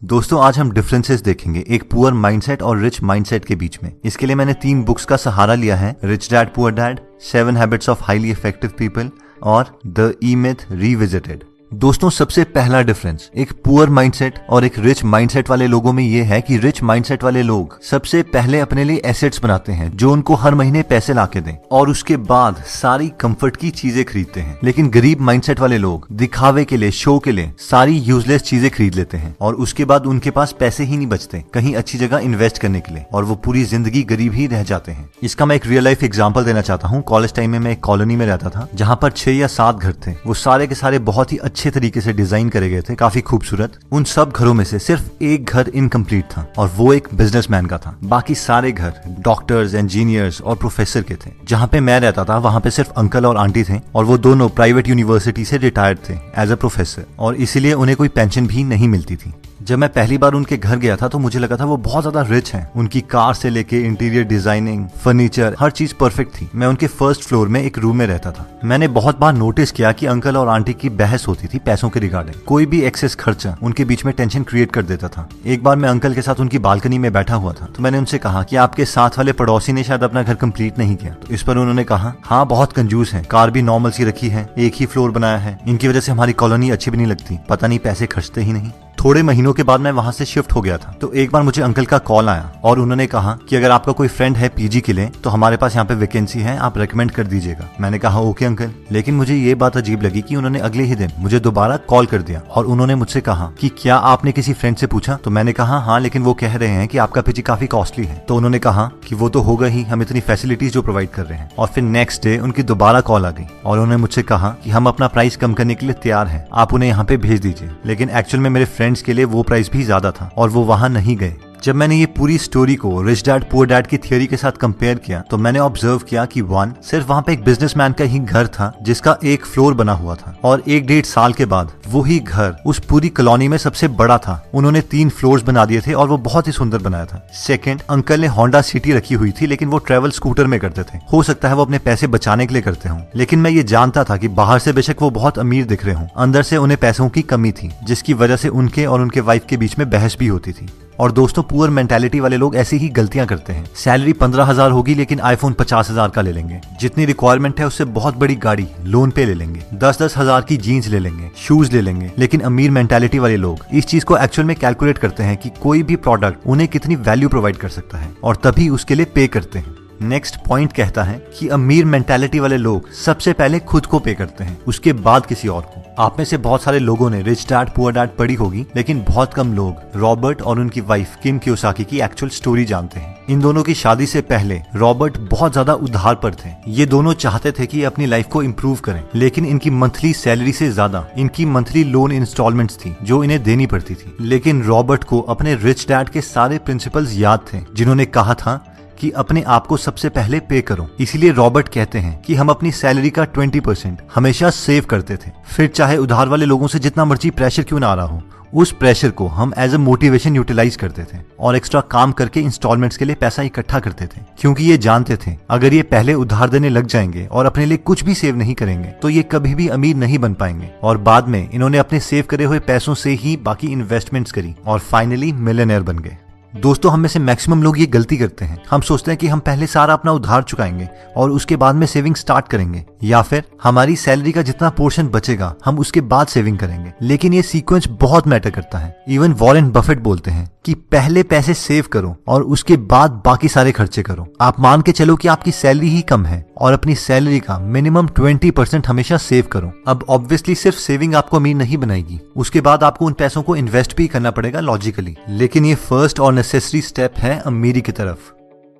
दोस्तों आज हम डिफरेंसेस देखेंगे एक पुअर माइंडसेट और रिच माइंडसेट के बीच में। इसके लिए मैंने 3 बुक्स का सहारा लिया है, rich dad poor dad, 7 habits of highly effective people और द ई मिथ रिविजिटेड। दोस्तों सबसे पहला डिफरेंस एक पुअर माइंडसेट और एक रिच माइंडसेट वाले लोगों में ये है कि रिच माइंडसेट वाले लोग सबसे पहले अपने लिए एसेट्स बनाते हैं जो उनको हर महीने पैसे लाके दें और उसके बाद सारी कंफर्ट की चीजें खरीदते हैं। लेकिन गरीब माइंडसेट वाले लोग दिखावे के लिए, शो के लिए सारी यूजलेस चीजें खरीद लेते हैं और उसके बाद उनके पास पैसे ही नहीं बचते कहीं अच्छी जगह इन्वेस्ट करने के लिए और वो पूरी जिंदगी गरीब ही रह जाते हैं। इसका मैं एक रियल लाइफ एग्जाम्पल देना चाहता हूँ। कॉलेज टाइम में मैं एक कॉलोनी में रहता था जहाँ पर 6 या 7 घर थे। वो सारे के सारे बहुत ही अच्छे तरीके से डिजाइन करे गए थे, काफी खूबसूरत। उन सब घरों में से सिर्फ एक घर इनकम्प्लीट था और वो एक बिजनेसमैन का था। बाकी सारे घर डॉक्टर्स, इंजीनियर्स और प्रोफेसर के थे। जहाँ पे मैं रहता था वहाँ पे सिर्फ अंकल और आंटी थे और वो दोनों प्राइवेट यूनिवर्सिटी से रिटायर्ड थे एज अ प्रोफेसर और इसीलिए उन्हें कोई पेंशन भी नहीं मिलती थी। जब मैं पहली बार उनके घर गया था तो मुझे लगा था वो बहुत ज्यादा रिच हैं। उनकी कार से लेके इंटीरियर डिजाइनिंग, फर्नीचर, हर चीज परफेक्ट थी। मैं उनके फर्स्ट फ्लोर में एक रूम में रहता था। मैंने बहुत बार नोटिस किया कि अंकल और आंटी की बहस होती थी पैसों के रिगार्डिंग। कोई भी एक्सेस खर्चा उनके बीच में टेंशन क्रिएट कर देता था। एक बार मैं अंकल के साथ उनकी बालकनी में बैठा हुआ था तो मैंने उनसे कहा कि आपके साथ वाले पड़ोसी ने शायद अपना घर कंप्लीट नहीं किया। तो इस पर उन्होंने कहा, हाँ बहुत कंजूस है, कार भी नॉर्मल सी रखी है, एक ही फ्लोर बनाया है, इनकी वजह से हमारी कॉलोनी अच्छी भी नहीं लगती, पता नहीं पैसे खर्चते ही नहीं। थोड़े महीनों के बाद मैं वहां से शिफ्ट हो गया था तो एक बार मुझे अंकल का कॉल आया और उन्होंने कहा कि अगर आपका कोई फ्रेंड है पीजी के लिए तो हमारे पास यहाँ पे वैकेंसी है, आप रेकमेंड कर दीजिएगा। मैंने कहा ओके अंकल। लेकिन मुझे ये बात अजीब लगी कि उन्होंने अगले ही दिन मुझे दोबारा कॉल कर दिया और उन्होंने मुझसे कहा कि क्या आपने किसी फ्रेंड से पूछा? तो मैंने कहा हाँ, लेकिन वो कह रहे हैं कि आपका पीजी काफी कॉस्टली है। तो उन्होंने कहा कि वो तो होगा ही, हम इतनी फैसिलिटीज जो प्रोवाइड कर रहे हैं। और फिर नेक्स्ट डे उनकी दोबारा कॉल आ गई और उन्होंने मुझसे कहा कि हम अपना प्राइस कम करने के लिए तैयार है, आप उन्हें यहाँ पे भेज दीजिए। लेकिन एक्चुअल में मेरे फ्रेंड्स के लिए वो प्राइस भी ज्यादा था और वो वहां नहीं गए। जब मैंने ये पूरी स्टोरी को रिच डैड पुअर डैड की थियरी के साथ कंपेयर किया तो मैंने ऑब्जर्व किया कि 1 सिर्फ वहां पे एक बिजनेसमैन का ही घर था जिसका एक फ्लोर बना हुआ था और 1-1.5 साल के बाद वो ही घर उस पूरी कॉलोनी में सबसे बड़ा था। उन्होंने 3 फ्लोर्स बना दिए थे और वो बहुत ही सुंदर बनाया था। सेकंड, अंकल ने होंडा सिटी रखी हुई थी लेकिन वो ट्रेवल स्कूटर में करते थे। हो सकता है वो अपने पैसे बचाने के लिए करते हों, लेकिन मैं ये जानता था कि बाहर से बेशक वो बहुत अमीर दिख रहे हों, अंदर से उन्हें पैसों की कमी थी जिसकी वजह से उनके और उनके वाइफ के बीच में बहस भी होती थी। और दोस्तों पुअर मेंटालिटी वाले लोग ऐसी ही गलतियां करते हैं। सैलरी 15,000 होगी लेकिन आईफोन 50,000 का ले लेंगे। जितनी रिक्वायरमेंट है उससे बहुत बड़ी गाड़ी लोन पे ले लेंगे। 10-10 हजार की जीन्स ले लेंगे, शूज ले लेंगे। लेकिन अमीर मेंटालिटी वाले लोग इस चीज को एक्चुअल में कैलकुलेट करते हैं कि कोई भी प्रोडक्ट उन्हें कितनी वैल्यू प्रोवाइड कर सकता है और तभी उसके लिए पे करते हैं। नेक्स्ट पॉइंट कहता है कि अमीर मेंटालिटी वाले लोग सबसे पहले खुद को पे करते हैं, उसके बाद किसी और को। आप में से बहुत सारे लोगों ने रिच डैड पुअर डैड पढ़ी होगी लेकिन बहुत कम लोग रॉबर्ट और उनकी वाइफ किम कियोसाकी की एक्चुअल स्टोरी जानते हैं। इन दोनों की शादी से पहले रॉबर्ट बहुत ज्यादा उधार पर थे। ये दोनों चाहते थे कि अपनी लाइफ को इम्प्रूव करें लेकिन इनकी मंथली सैलरी से ज्यादा इनकी मंथली लोन इंस्टॉलमेंट्स थी जो इन्हें देनी पड़ती थी। लेकिन रॉबर्ट को अपने रिच डैड के सारे प्रिंसिपल्स याद थे जिन्होंने कहा था कि अपने आप को सबसे पहले पे करो। इसीलिए रॉबर्ट कहते हैं कि हम अपनी सैलरी का 20% हमेशा सेव करते थे। फिर चाहे उधार वाले लोगों से जितना मर्जी प्रेशर क्यों ना आ रहा हो, उस प्रेशर को हम एज अ मोटिवेशन यूटिलाइज करते थे और एक्स्ट्रा काम करके इंस्टॉलमेंट्स के लिए पैसा इकट्ठा करते थे, क्योंकि ये जानते थे अगर ये पहले उधार देने लग जाएंगे और अपने लिए कुछ भी सेव नहीं करेंगे तो ये कभी भी अमीर नहीं बन पाएंगे। और बाद में इन्होंने अपने सेव करे हुए पैसों से ही बाकी इन्वेस्टमेंट्स करी और फाइनली मिलियनेयर बन गए। दोस्तों हम में से मैक्सिमम लोग ये गलती करते हैं। हम सोचते हैं कि हम पहले सारा अपना उधार चुकाएंगे और उसके बाद में सेविंग स्टार्ट करेंगे, या फिर हमारी सैलरी का जितना पोर्शन बचेगा हम उसके बाद सेविंग करेंगे। लेकिन ये सीक्वेंस बहुत मैटर करता है। इवन वॉरेन बफेट बोलते हैं कि पहले पैसे सेव करो और उसके बाद बाकी सारे खर्चे करो। आप मान के चलो कि आपकी सैलरी ही कम है और अपनी सैलरी का मिनिमम 20% हमेशा सेव करो। अब ऑब्वियसली सिर्फ सेविंग आपको अमीर नहीं बनाएगी, उसके बाद आपको उन पैसों को इन्वेस्ट भी करना पड़ेगा लॉजिकली, लेकिन ये फर्स्ट और नेसेसरी स्टेप है अमीरी की तरफ।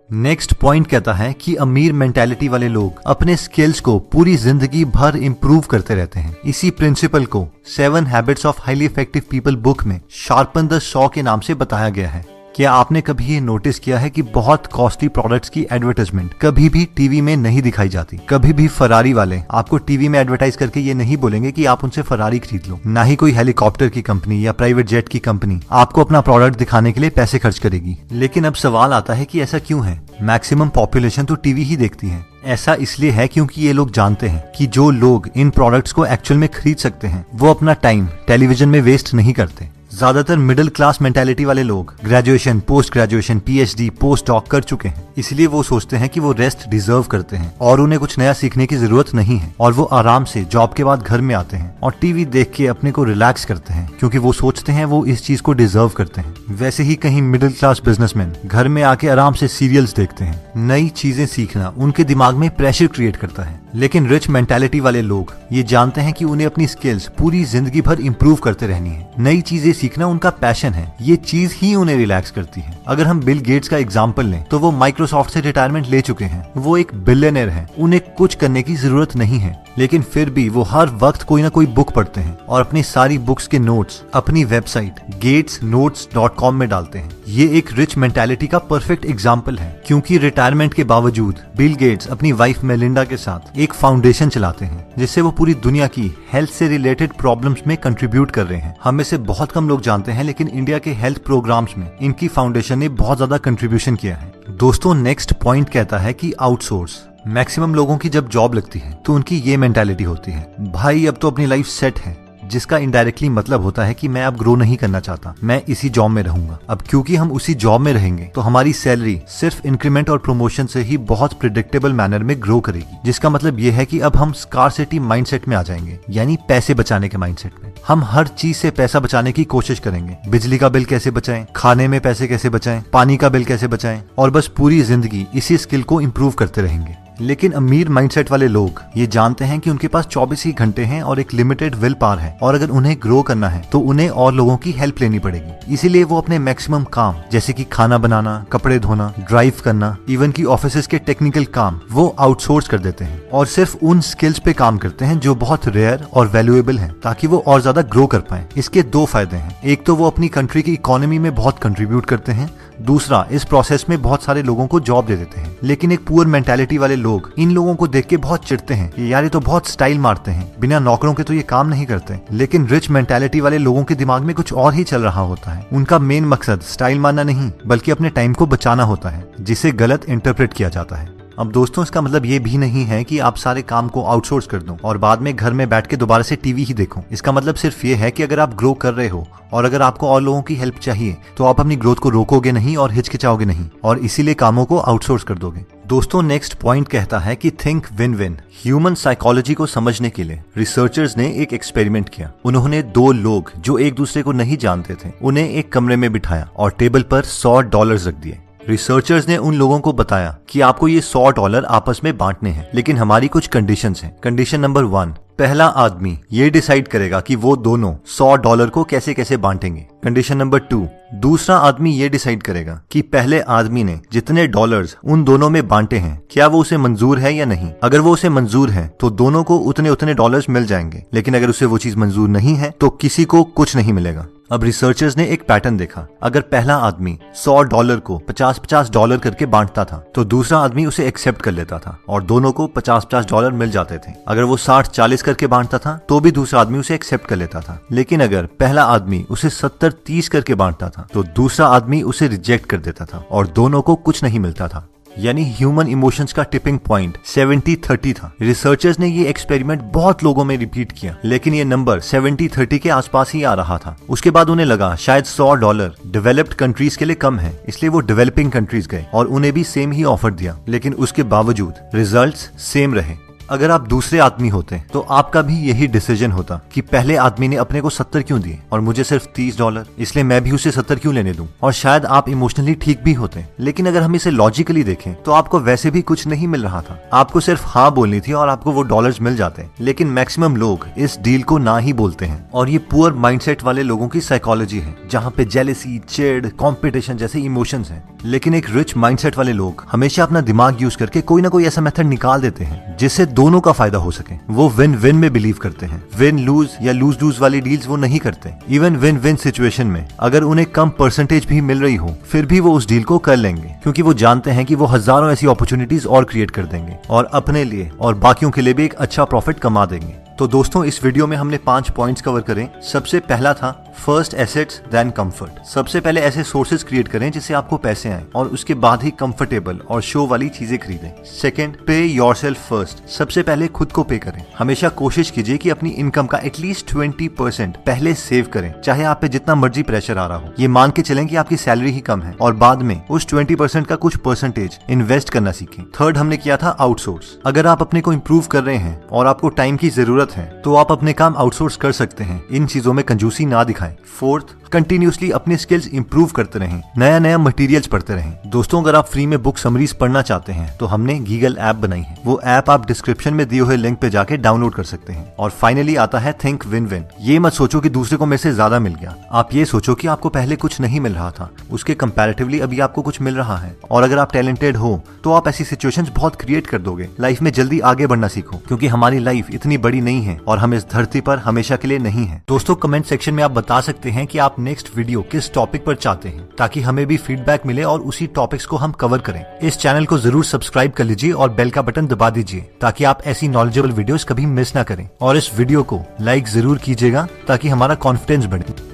नेक्स्ट पॉइंट कहता है कि अमीर मेंटालिटी वाले लोग अपने स्किल्स को पूरी जिंदगी भर इंप्रूव करते रहते हैं। इसी प्रिंसिपल को 7 habits of highly effective people book में शार्पन द सॉ के नाम से बताया गया है। क्या आपने कभी ये नोटिस किया है कि बहुत कॉस्टली प्रोडक्ट्स की एडवर्टाइजमेंट कभी भी टीवी में नहीं दिखाई जाती? कभी भी फरारी वाले आपको टीवी में एडवर्टाइज करके ये नहीं बोलेंगे कि आप उनसे फरारी खरीद लो। ना ही कोई हेलीकॉप्टर की कंपनी या प्राइवेट जेट की कंपनी आपको अपना प्रोडक्ट दिखाने के लिए पैसे खर्च करेगी। लेकिन अब सवाल आता है कि ऐसा क्यों है? मैक्सिमम पॉपुलेशन तो टीवी ही देखती है। ऐसा इसलिए है क्योंकि ये लोग जानते हैं कि जो लोग इन प्रोडक्ट्स को एक्चुअल में खरीद सकते हैं वो अपना टाइम टेलीविजन में वेस्ट नहीं करते। ज्यादातर मिडिल क्लास मेंटालिटी वाले लोग graduation, post graduation, PhD, post doc कर चुके हैं, इसलिए वो सोचते हैं कि वो रेस्ट डिजर्व करते हैं और उन्हें कुछ नया सीखने की जरूरत नहीं है, और वो आराम से जॉब के बाद घर में आते हैं और टीवी देख के अपने को रिलैक्स करते हैं, क्योंकि वो सोचते हैं वो इस चीज को डिजर्व करते हैं। वैसे ही कहीं मिडिल क्लास बिजनेसमैन घर में आके आराम से सीरियल्स देखते हैं। नई चीजें सीखना उनके दिमाग में प्रेशर क्रिएट करता है। लेकिन रिच मेंटालिटी वाले लोग ये जानते हैं कि उन्हें अपनी स्किल्स पूरी जिंदगी भर इंप्रूव करते रहनी है। नई चीजें सीखना उनका पैशन है, ये चीज ही उन्हें रिलैक्स करती है। अगर हम बिल गेट्स का एग्जांपल लें तो वो माइक्रोसॉफ्ट से रिटायरमेंट ले चुके हैं, वो एक बिलियनर है, उन्हें कुछ करने की जरूरत नहीं है, लेकिन फिर भी वो हर वक्त कोई ना कोई बुक पढ़ते हैं और अपनी सारी बुक्स के नोट्स अपनी वेबसाइट gatesnotes.com में डालते हैं। ये एक रिच मेंटालिटी का परफेक्ट एग्जाम्पल है, क्योंकि रिटायरमेंट के बावजूद बिल गेट्स अपनी वाइफ मेलिंडा के साथ एक फाउंडेशन चलाते हैं, जिससे वो पूरी दुनिया की हेल्थ से रिलेटेड प्रॉब्लम्स में कंट्रीब्यूट कर रहे हैं। हम में से बहुत कम लोग जानते हैं, लेकिन इंडिया के हेल्थ प्रोग्राम्स में इनकी फाउंडेशन ने बहुत ज्यादा कंट्रीब्यूशन किया है। दोस्तों, नेक्स्ट पॉइंट कहता है कि आउटसोर्स। मैक्सिमम लोगों की जब जॉब लगती है तो उनकी ये मेंटालिटी होती है, भाई अब तो अपनी लाइफ सेट है, जिसका इनडायरेक्टली मतलब होता है कि मैं अब ग्रो नहीं करना चाहता, मैं इसी जॉब में रहूंगा। अब क्योंकि हम उसी जॉब में रहेंगे तो हमारी सैलरी सिर्फ इंक्रीमेंट और प्रमोशन से ही बहुत प्रिडिक्टेबल मैनर में ग्रो करेगी, जिसका मतलब ये है कि अब हम स्कार्सिटी माइंडसेट में आ जाएंगे, यानी पैसे बचाने के माइंडसेट में। हम हर चीज से पैसा बचाने की कोशिश करेंगे। बिजली का बिल कैसे बचाएं, खाने में पैसे कैसे बचाएं, पानी का बिल कैसे बचाएं, और बस पूरी जिंदगी इसी स्किल को इम्प्रूव करते रहेंगे। लेकिन अमीर माइंडसेट वाले लोग ये जानते हैं कि उनके पास 24 ही घंटे हैं और एक लिमिटेड विल पावर है, और अगर उन्हें ग्रो करना है तो उन्हें और लोगों की हेल्प लेनी पड़ेगी। इसीलिए वो अपने मैक्सिमम काम, जैसे कि खाना बनाना, कपड़े धोना, ड्राइव करना, इवन की ऑफिस के टेक्निकल काम, वो आउटसोर्स कर देते हैं और सिर्फ उन स्किल्स पे काम करते हैं जो बहुत रेयर और वैल्यूएबल हैं, ताकि वो और ज्यादा ग्रो कर पाए। इसके दो फायदे हैं, एक तो वो अपनी कंट्री की इकोनॉमी में बहुत कंट्रीब्यूट करते हैं, दूसरा इस प्रोसेस में बहुत सारे लोगों को जॉब दे देते हैं। लेकिन एक पुअर मेंटालिटी वाले लोग इन लोगों को देख के बहुत चिढ़ते हैं, यार ये तो बहुत स्टाइल मारते हैं, बिना नौकरों के तो ये काम नहीं करते। लेकिन रिच मेंटालिटी वाले लोगों के दिमाग में कुछ और ही चल रहा होता है। उनका मेन मकसद स्टाइल मारना नहीं, बल्कि अपने टाइम को बचाना होता है, जिसे गलत इंटरप्रेट किया जाता है। अब दोस्तों, इसका मतलब ये भी नहीं है कि आप सारे काम को आउटसोर्स कर दो और बाद में घर में बैठ के दोबारा से टीवी ही देखो। इसका मतलब सिर्फ ये है कि अगर आप ग्रो कर रहे हो और अगर आपको और लोगों की हेल्प चाहिए तो आप अपनी ग्रोथ को रोकोगे नहीं और हिचकिचाओगे नहीं, और इसीलिए कामों को आउटसोर्स कर दोगे। दोस्तों, नेक्स्ट पॉइंट कहता है कि think win win. Human psychology को समझने के लिए रिसर्चर्स ने एक एक्सपेरिमेंट किया। उन्होंने दो लोग जो एक दूसरे को नहीं जानते थे, उन्हें एक कमरे में बिठाया और टेबल पर $100 रख दिए। रिसर्चर्स ने उन लोगों को बताया कि आपको ये $100 आपस में बांटने हैं, लेकिन हमारी कुछ कंडीशंस हैं। कंडीशन नंबर 1, पहला आदमी ये डिसाइड करेगा कि वो दोनों $100 को कैसे कैसे बांटेंगे। कंडीशन नंबर 2, दूसरा आदमी ये डिसाइड करेगा कि पहले आदमी ने जितने डॉलर्स उन दोनों में बांटे हैं, क्या वो उसे मंजूर है या नहीं। अगर वो उसे मंजूर है तो दोनों को उतने उतने डॉलर्स मिल जाएंगे, लेकिन अगर उसे वो चीज मंजूर नहीं है तो किसी को कुछ नहीं मिलेगा। अब रिसर्चर्स ने एक पैटर्न देखा। अगर पहला आदमी $100 को $50 करके बांटता था तो दूसरा आदमी उसे एक्सेप्ट कर लेता था और दोनों को $50 मिल जाते थे। अगर वो 60-40 करके बांटता था तो भी दूसरा आदमी उसे एक्सेप्ट कर लेता था। लेकिन अगर पहला आदमी उसे 70-30 करके बांटता था तो दूसरा आदमी उसे रिजेक्ट कर देता था और दोनों को कुछ नहीं मिलता था। यानी ह्यूमन इमोशंस का टिपिंग पॉइंट 70-30 था। रिसर्चर्स ने ये एक्सपेरिमेंट बहुत लोगों में रिपीट किया, लेकिन ये नंबर 70-30 के आसपास ही आ रहा था। उसके बाद उन्हें लगा शायद $100 डेवलप्ड कंट्रीज के लिए कम है, इसलिए वो डेवलपिंग कंट्रीज गए और उन्हें भी सेम ही ऑफर दिया, लेकिन उसके बावजूद रिजल्ट्स सेम रहे। अगर आप दूसरे आदमी होते तो आपका भी यही डिसीजन होता कि पहले आदमी ने अपने को 70 क्यों दिए और मुझे सिर्फ $30, इसलिए मैं भी उसे 70 क्यों लेने दूं। और शायद आप इमोशनली ठीक भी होते, लेकिन अगर हम इसे लॉजिकली देखें तो आपको वैसे भी कुछ नहीं मिल रहा था। आपको सिर्फ हाँ बोलनी थी और आपको वो डॉलर्स मिल जाते। लेकिन मैक्सिमम लोग इस डील को ना ही बोलते हैं, और ये पुअर माइंडसेट वाले लोगों की साइकोलॉजी है, जहाँ पे जेलेसी, चिढ़, कॉम्पिटिशन जैसे इमोशंस हैं। लेकिन एक रिच माइंडसेट वाले लोग हमेशा अपना दिमाग यूज करके कोई ना कोई ऐसा मेथड निकाल देते हैं जिससे दोनों का फायदा हो सके। वो विन विन में बिलीव करते हैं। विन लूज या लूज लूज वाली डील्स वो नहीं करते। इवन विन विन सिचुएशन में अगर उन्हें कम परसेंटेज भी मिल रही हो, फिर भी वो उस डील को कर लेंगे, क्योंकि वो जानते हैं कि वो हजारों ऐसी अपॉर्चुनिटीज और क्रिएट कर देंगे और अपने लिए और बाकियों के लिए भी एक अच्छा प्रॉफिट कमा देंगे। तो दोस्तों इस वीडियो में हमने 5 पॉइंट्स कवर करें। सबसे पहला था फर्स्ट एसेट्स देन कंफर्ट। सबसे पहले ऐसे सोर्सेज क्रिएट करें जिससे आपको पैसे आए और उसके बाद ही कंफर्टेबल और शो वाली चीजें खरीदें। सेकंड, पे योरसेल्फ फर्स्ट। सबसे पहले खुद को पे करें। हमेशा कोशिश कीजिए कि अपनी इनकम का एटलीस्ट 20% पहले सेव करें, चाहे आप पे जितना मर्जी प्रेशर आ रहा हो। ये मान के चलें कि आपकी सैलरी ही कम है और बाद में उस 20% का कुछ परसेंटेज इन्वेस्ट करना सीखें। थर्ड हमने किया था आउटसोर्स। अगर आप अपने को इम्प्रूव कर रहे हैं और आपको टाइम की जरूरत है तो आप अपने काम आउटसोर्स कर सकते हैं। इन चीजों में कंजूसी ना दिखाएं। फोर्थ, कंटिन्यूसली अपने स्किल्स इंप्रूव करते रहें, नया नया मटेरियल्स पढ़ते रहें। दोस्तों अगर आप फ्री में बुक समरीज पढ़ना चाहते हैं तो हमने गीगल ऐप बनाई है। वो ऐप आप डिस्क्रिप्शन में दिए हुए लिंक पे जाके डाउनलोड कर सकते हैं। और फाइनली आता है थिंक विन विन। ये मत सोचो कि दूसरे को मेरे से ज्यादा मिल गया, आप ये सोचो कि आपको पहले कुछ नहीं मिल रहा था, उसके कंपैरेटिवली अभी आपको कुछ मिल रहा है। और अगर आप टैलेंटेड हो तो आप ऐसी सिचुएशंस बहुत क्रिएट कर दोगे। लाइफ में जल्दी आगे बढ़ना सीखो, क्योंकि हमारी लाइफ इतनी बड़ी नहीं है और हम इस धरती पर हमेशा के लिए नहीं है। दोस्तों कमेंट सेक्शन में आप बता सकते हैं कि आप नेक्स्ट वीडियो किस टॉपिक पर चाहते हैं, ताकि हमें भी फीडबैक मिले और उसी टॉपिक्स को हम कवर करें। इस चैनल को जरूर सब्सक्राइब कर लीजिए और बेल का बटन दबा दीजिए ताकि आप ऐसी नॉलेजेबल वीडियोस कभी मिस ना करें। और इस वीडियो को लाइक जरूर कीजिएगा ताकि हमारा कॉन्फिडेंस बढ़े।